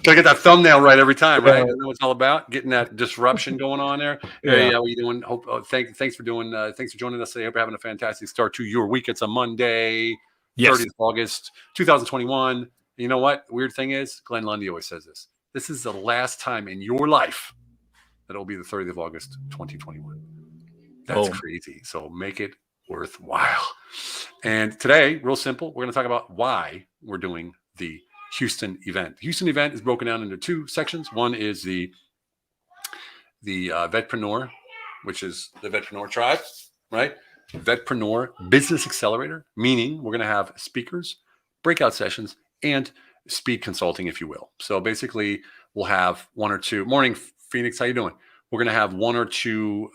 Gotta get that thumbnail right every time, right? Yeah. Isn't that what it's all about? Getting that disruption going on there. Hey, Yeah. how are you doing? Hope. Thanks for doing. Thanks for joining us today. Hope you're having a fantastic start to your week. It's a Monday, Yes. 30th of August, 2021. You know what? Weird thing is, Glenn Lundy always says this. This is the last time in your life that it'll be the 30th of August, 2021. That's Oh, crazy. So make it worthwhile. And today, real simple, we're going to talk about why we're doing the Houston event. The Houston event is broken down into two sections. One is the Vetpreneur, which is the Vetpreneur tribe, right? Vetpreneur Business Accelerator, meaning we're going to have speakers, breakout sessions, and speed consulting, if you will. So basically, we'll have one or two. Morning, Phoenix, how you doing? We're going to have one or two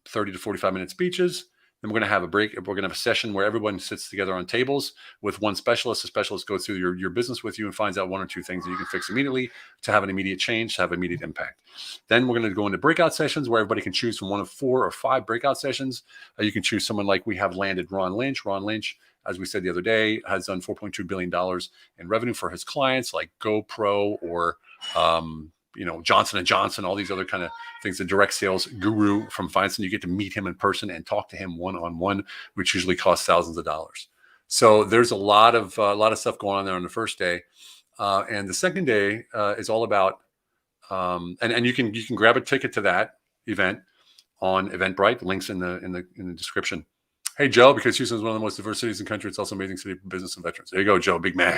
30 to 45-minute speeches. Then we're going to have a break. We're going to have a session where everyone sits together on tables with one specialist. The specialist goes through your business with you and finds out one or two things that you can fix immediately to have an immediate change, to have immediate impact. Then we're going to go into breakout sessions where everybody can choose from one of 4 or 5 breakout sessions. You can choose someone like we have landed Ron Lynch. Ron Lynch, as we said the other day, has done $4.2 billion in revenue for his clients like GoPro or Johnson & Johnson, all these other kind of things. The direct sales guru from Feinstein, you get to meet him in person and talk to him one-on-one, which usually costs thousands of dollars. So there's a lot of stuff going on there on the first day. And the second day is all about, and you can grab a ticket to that event on Eventbrite. The link's in the description. Hey, Joe, because Houston is one of the most diverse cities in the country, it's also an amazing city for business and veterans. There you go, Joe, big man.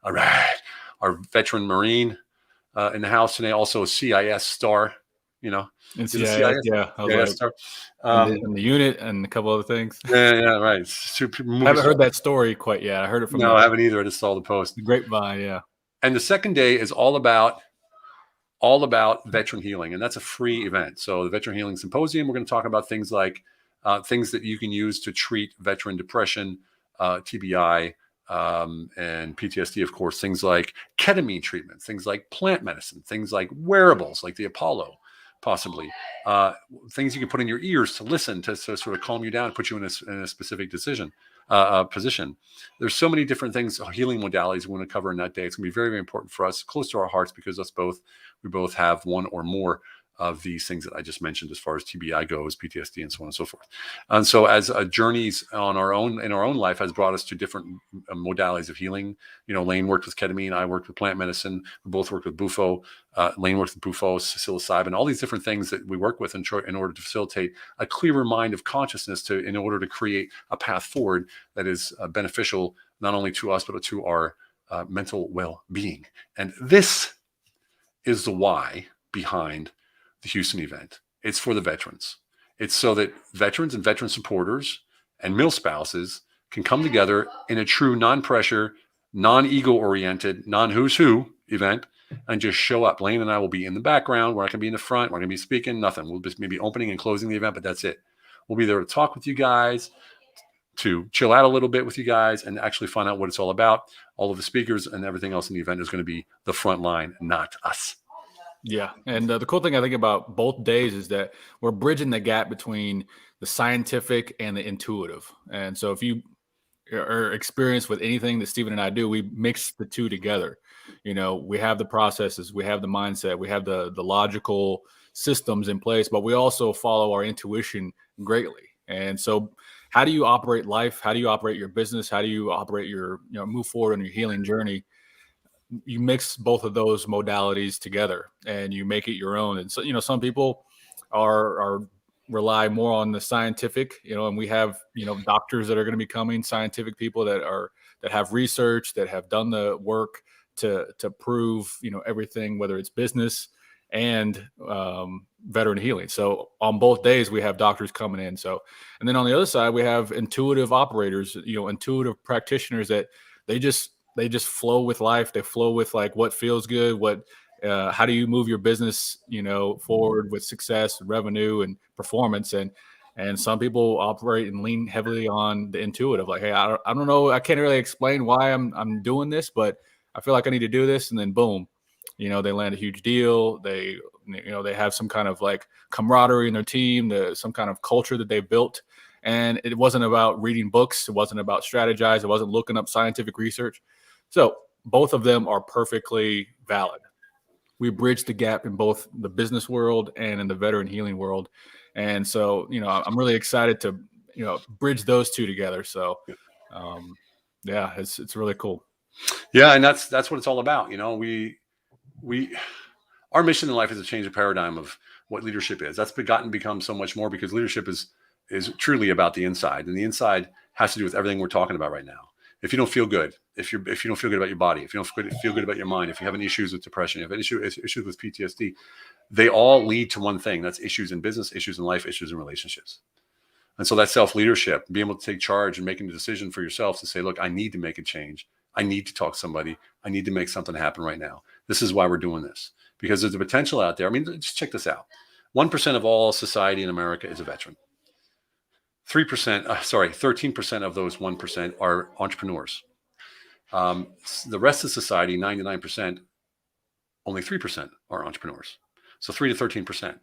All right. Our veteran Marine in the house today, also a CIS star, and CIS, yeah. I was CIS like, star. and the unit and a couple other things. Yeah, right. Super I haven't heard that story quite yet. I heard it from I haven't either. I just saw the post. The grapevine, yeah. And the second day is all about veteran healing, and that's a free event. So the Veteran Healing Symposium, we're going to talk about things like things that you can use to treat veteran depression, TBI, and PTSD, of course, things like ketamine treatment, things like plant medicine, things like wearables, like the Apollo, possibly things you can put in your ears to listen to sort of calm you down and put you in a specific position. There's so many different things, healing modalities we want to cover in that day. It's going to be very, very important for us, close to our hearts, because we both have one or more of these things that I just mentioned as far as TBI goes, PTSD, and so on and so forth. And so as journeys in our own life has brought us to different modalities of healing. Lane worked with ketamine. I worked with plant medicine. We both worked with Bufo. Lane worked with Bufo, psilocybin, all these different things that we work with in order to facilitate a clearer mind of consciousness in order to create a path forward that is beneficial not only to us, but to our mental well-being. And this is the why behind the Houston event. It's for the veterans. It's so that veterans and veteran supporters and mil spouses can come together in a true non-pressure, non-ego oriented, non-who's who event and just show up. Lane and I will be in the background. We're not going to be in the front. We're going to be speaking, nothing. We'll just maybe opening and closing the event, but that's it. We'll be there to talk with you guys, to chill out a little bit with you guys, and actually find out what it's all about. All of the speakers and everything else in the event is going to be the front line, not us. Yeah. And the cool thing I think about both days is that we're bridging the gap between the scientific and the intuitive. And so if you are experienced with anything that Stephen and I do, we mix the two together. We have the processes, we have the mindset, we have the logical systems in place, but we also follow our intuition greatly. And so how do you operate life? How do you operate your business? How do you operate your, move forward on your healing journey? You mix both of those modalities together and you make it your own. And so, some people are rely more on the scientific, and we have, doctors that are going to be coming, scientific people that have research, that have done the work to prove, everything, whether it's business and veteran healing. So on both days we have doctors coming in. So, and then on the other side, we have intuitive operators, intuitive practitioners that they just flow with life. They flow with like what feels good, how do you move your business, forward with success, revenue, and performance. And some people operate and lean heavily on the intuitive, like, hey, I don't know, I can't really explain why I'm doing this, but I feel like I need to do this. And then boom, they land a huge deal. They have some kind of like camaraderie in their team, some kind of culture that they built. And it wasn't about reading books. It wasn't about strategize. It wasn't looking up scientific research. So both of them are perfectly valid. we bridge the gap in both the business world and in the veteran healing world. And so, I'm really excited to, bridge those two together. So, yeah, it's really cool. Yeah, and that's what it's all about. We our mission in life is to change the paradigm of what leadership is. That's become so much more because leadership is truly about the inside, and the inside has to do with everything we're talking about right now. If you don't feel good, if you don't feel good about your body, if you don't feel good about your mind, if you have any issues with depression, if you have issues with PTSD, they all lead to one thing. That's issues in business, issues in life, issues in relationships. And so that self-leadership, being able to take charge and making a decision for yourself to say, look, I need to make a change. I need to talk to somebody. I need to make something happen right now. This is why we're doing this, because there's a potential out there. I mean, just check this out. 1% of all society in America is a veteran. 13% of those 1% are entrepreneurs. The rest of society, 99%, only 3% are entrepreneurs. So 3 to 13%.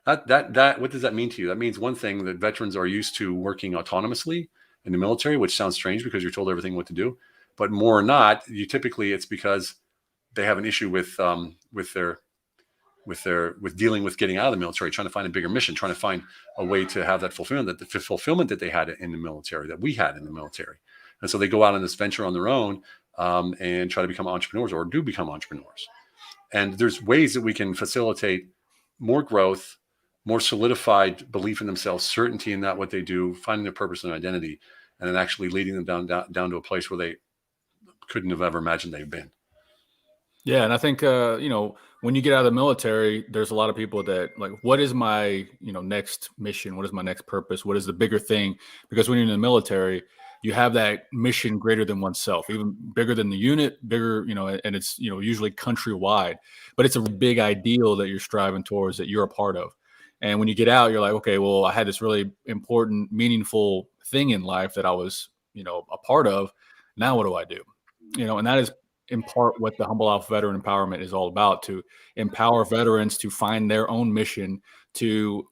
That what does that mean to you? That means one thing, that veterans are used to working autonomously in the military, which sounds strange because you're told everything what to do. But more or not, it's because they have an issue with dealing with getting out of the military, trying to find a bigger mission, trying to find a way to have that fulfillment that they had in the military, that we had in the military. And so they go out on this venture on their own and try to become entrepreneurs, or do become entrepreneurs. And there's ways that we can facilitate more growth, more solidified belief in themselves, certainty in that what they do, finding their purpose and identity, and then actually leading them down to a place where they couldn't have ever imagined they've been. Yeah, and I think when you get out of the military, there's a lot of people that like, what is my next mission? What is my next purpose? What is the bigger thing? Because when you're in the military, you have that mission greater than oneself, even bigger than the unit, bigger, and it's usually countrywide. But it's a big ideal that you're striving towards, that you're a part of. And when you get out, you're like, okay, well, I had this really important, meaningful thing in life that I was a part of. Now what do I do? And that is in part what the Humble Alpha Veteran Empowerment is all about, to empower veterans to find their own mission, to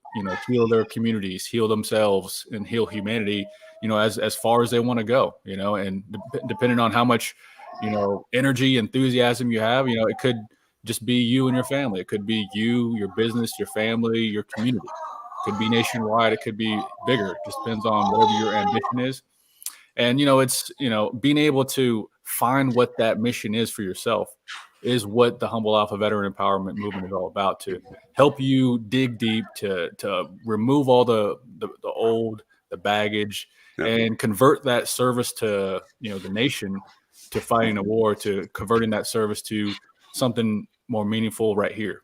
heal their communities, heal themselves, and heal humanity, as far as they want to go, and depending on how much energy, enthusiasm you have, it could just be you and your family. It could be you, your business, your family, your community. It could be nationwide. It could be bigger. It just depends on whatever your ambition is. And, it's, being able to find what that mission is for yourself is what the Humble Alpha Veteran Empowerment Movement is all about, to help you dig deep, to remove all the old, the baggage, and convert that service to, the nation, to fighting a war, to converting that service to something more meaningful right here.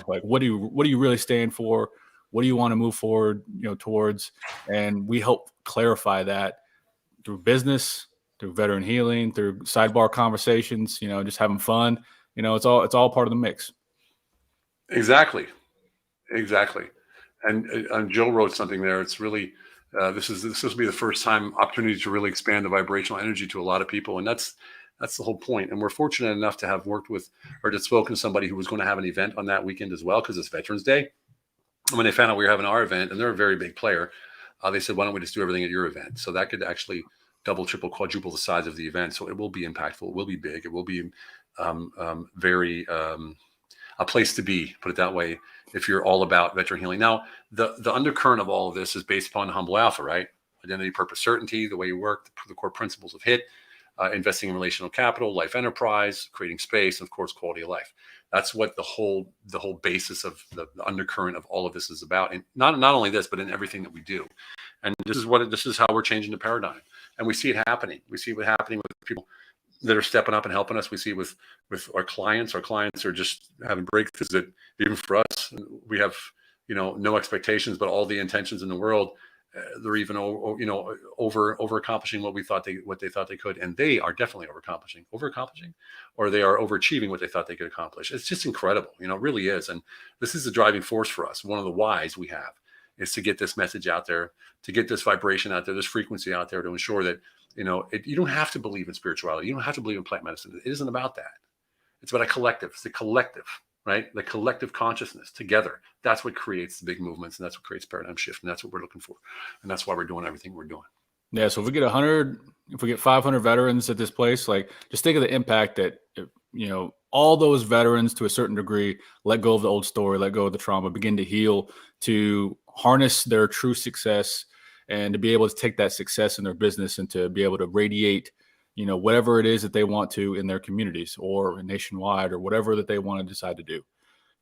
Like, what do you really stand for? What do you want to move forward, towards? And we help clarify that through business, through veteran healing, through sidebar conversations, just having fun. It's all part of the mix. Exactly. And Joe wrote something there. It's really, this will be the first time opportunity to really expand the vibrational energy to a lot of people. And that's the whole point. And we're fortunate enough to have worked with, or to spoken to somebody who was going to have an event on that weekend as well, because it's Veterans Day. And when they found out we were having our event, and they're a very big player, they said, why don't we just do everything at your event? So that could actually double, triple, quadruple the size of the event. So it will be impactful. It will be big. It will be very a place to be, put it that way, if you're all about veteran healing. Now, the undercurrent of all of this is based upon Humble Alpha, right? Identity, purpose, certainty, the way you work, the core principles of HIT, investing in relational capital, life enterprise, creating space, and of course, quality of life. That's what the whole basis of the undercurrent of all of this is about. And not only this, but in everything that we do. And this is how we're changing the paradigm. And we see it happening. We see it happening with people that are stepping up and helping us. We see it with our clients. Our clients are just having breakthroughs that, even for us, we have no expectations, but all the intentions in the world. They're even over accomplishing what they thought they could, and they are definitely over accomplishing, or they are overachieving what they thought they could accomplish. It's just incredible, it really is. And this is the driving force for us. One of the whys we have is to get this message out there, to get this vibration out there, this frequency out there, to ensure that you don't have to believe in spirituality, you don't have to believe in plant medicine. It isn't about that. It's about a collective. It's the collective. Right? The collective consciousness together. That's what creates the big movements, and that's what creates paradigm shift. And that's what we're looking for. And that's why we're doing everything we're doing. Yeah. So if we get 500 veterans at this place, like, just think of the impact that, all those veterans, to a certain degree, let go of the old story, let go of the trauma, begin to heal, to harness their true success, and to be able to take that success in their business and to be able to radiate, whatever it is that they want to in their communities or nationwide or whatever that they want to decide to do.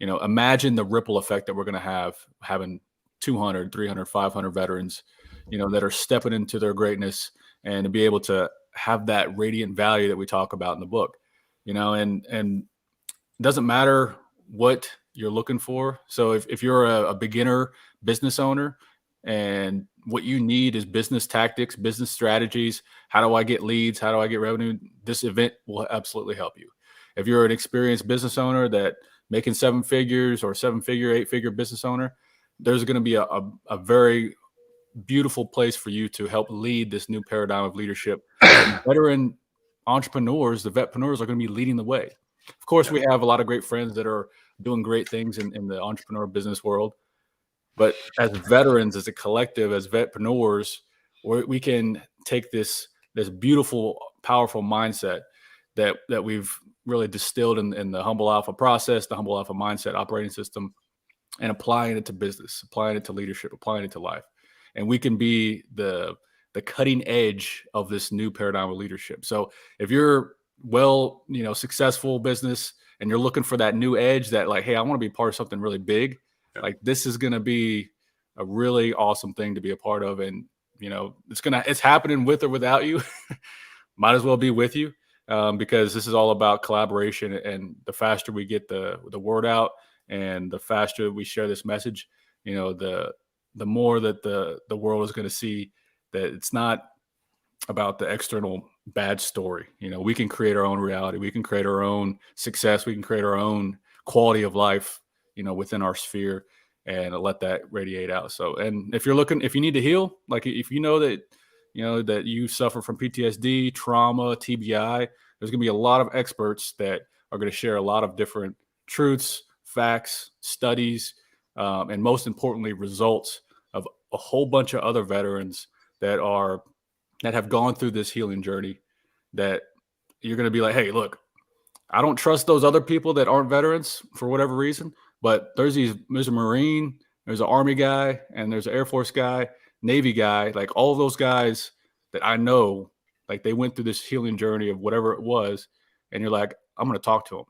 Imagine the ripple effect that we're going to have having 200, 300, 500 veterans, that are stepping into their greatness, and to be able to have that radiant value that we talk about in the book, and it doesn't matter what you're looking for. So if you're a beginner business owner and what you need is business tactics, business strategies, how do I get leads? How do I get revenue? This event will absolutely help you. If you're an experienced business owner that making 7 figures or 7-figure, 8-figure business owner, there's going to be a very beautiful place for you to help lead this new paradigm of leadership. And veteran entrepreneurs, the vetpreneurs, are going to be leading the way. Of course, we have a lot of great friends that are doing great things in the entrepreneur business world. But as veterans, as a collective, as vetpreneurs, we can take this beautiful, powerful mindset that we've really distilled in the Humble Alpha process, the Humble Alpha mindset operating system, and applying it to business, applying it to leadership, applying it to life. And we can be the cutting edge of this new paradigm of leadership. So if you're successful business and you're looking for that new edge, that like, hey, I want to be part of something really big, like this is going to be a really awesome thing to be a part of. And, it's happening with or without you. Might as well be with you, because this is all about collaboration. And the faster we get the word out and the faster we share this message, the more that the world is going to see that it's not about the external bad story. We can create our own reality. We can create our own success. We can create our own quality of life, within our sphere, and let that radiate out. So, and if you need to heal, like if that you suffer from PTSD, trauma, TBI, there's going to be a lot of experts that are going to share a lot of different truths, facts, studies, and most importantly, results of a whole bunch of other veterans that have gone through this healing journey, that you're going to be like, hey, look, I don't trust those other people that aren't veterans for whatever reason, but there's a Marine, there's an Army guy, and there's an Air Force guy, Navy guy, like all of those guys that I know, like they went through this healing journey of whatever it was. And you're like, I'm going to talk to them.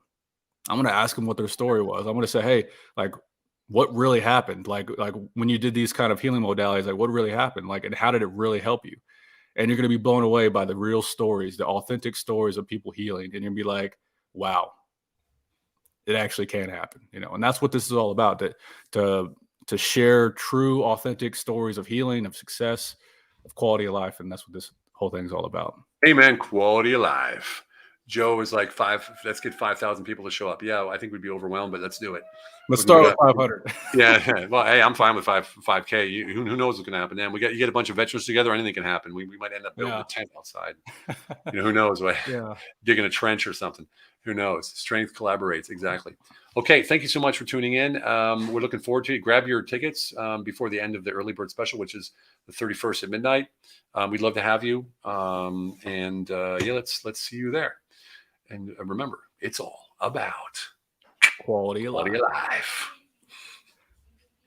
I'm going to ask them what their story was. I'm going to say, hey, like, what really happened? Like when you did these kind of healing modalities, like what really happened? Like, and how did it really help you? And you're going to be blown away by the real stories, the authentic stories of people healing. And you're going to be like, wow, it actually can happen, and that's what this is all about, to share true, authentic stories of healing, of success, of quality of life. And that's what this whole thing is all about. Amen. Quality of life. Joe is like let's get 5,000 people to show up. Yeah, I think we'd be overwhelmed, but let's do it. Let's start with 500. Yeah. Well, hey, I'm fine with 5K. Who knows what's going to happen? Then you get a bunch of veterans together, anything can happen. We might end up building a tent outside. Who knows? Digging a trench or something. Who knows? Strength collaborates. Exactly. Okay. Thank you so much for tuning in. We're looking forward to it. Grab your tickets before the end of the early bird special, which is the 31st at midnight. We'd love to have you. Let's see you there. And remember, it's all about quality of life.